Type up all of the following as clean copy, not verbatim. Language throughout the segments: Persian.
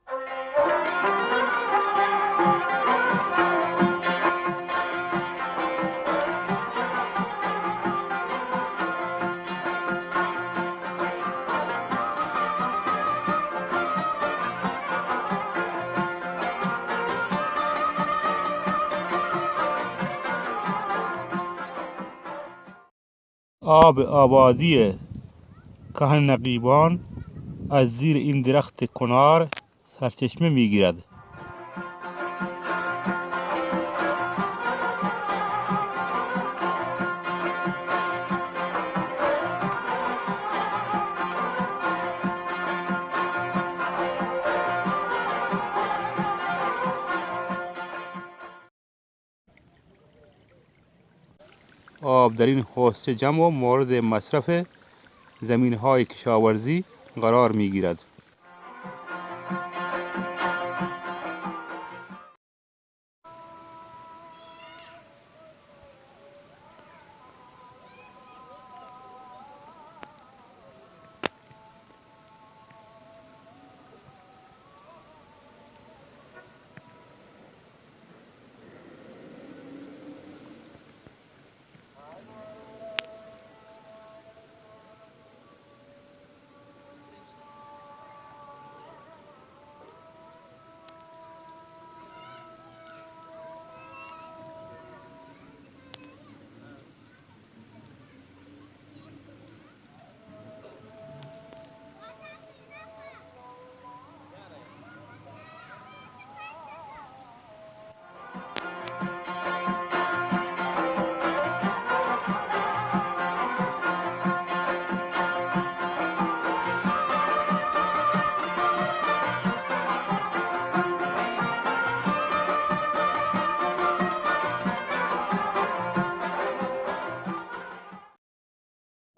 آب آبادی کهن نقیبان از زیر این درخت کنار سرچشمه میگیرد. آب در این حوضچه جمع و مورد مصرف زمین‌های کشاورزی قرار می‌گیرد.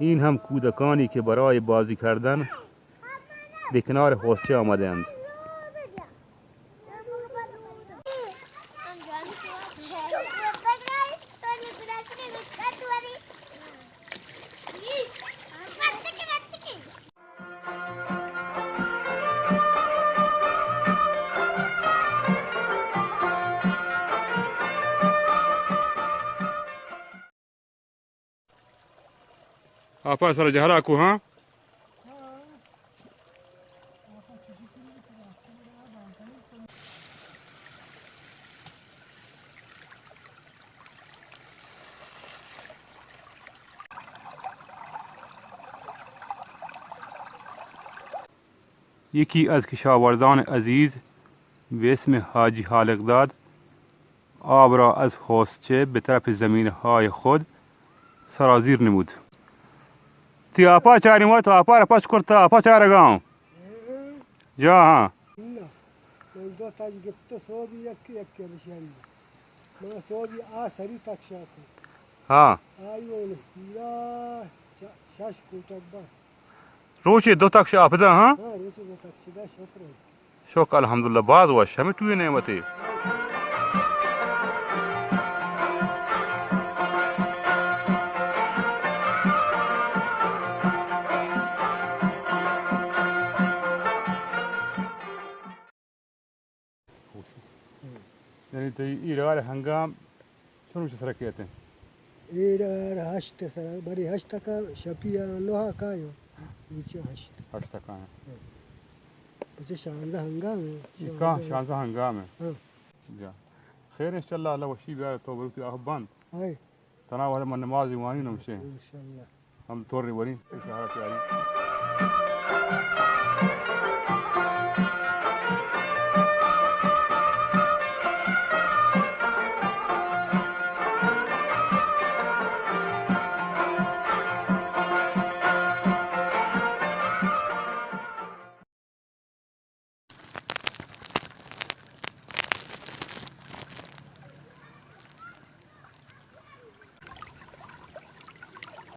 این هم کودکانی که برای بازی کردن به کنار حوضچه آمدند. आपा सर जहरा को हाँ یکی از کشاورزان عزیز به اسم حاجی حالقداد آب را از حوضچه به طرف زمینهای خود سرازیر نمود. تی آپا چاری ما تو آپا را پس کرتا آپا چاره گاو جا ها دو تا گفت سوبی یک بشن ما سوبی آخری تک شاکو ها ایوه یا شش کوتاه بس روچه دو تک شاپ ده ها روچه دو تک شده شکر شکر الحمدلله باز واش همه توی نعمتی یعنی تو ایرار هنگام چون چه سر کیته ایرار هشت سر بری هشت کا شپیا لوها کایو نیچه هشت کا پس شانزده هنگام کا شانزده هنگام جا خیر ان شاء الله الله وشي بها توبتي اهبان هاي تناول من نمازي واني نمشي ان شاء الله هم توري ورين شهرات يعني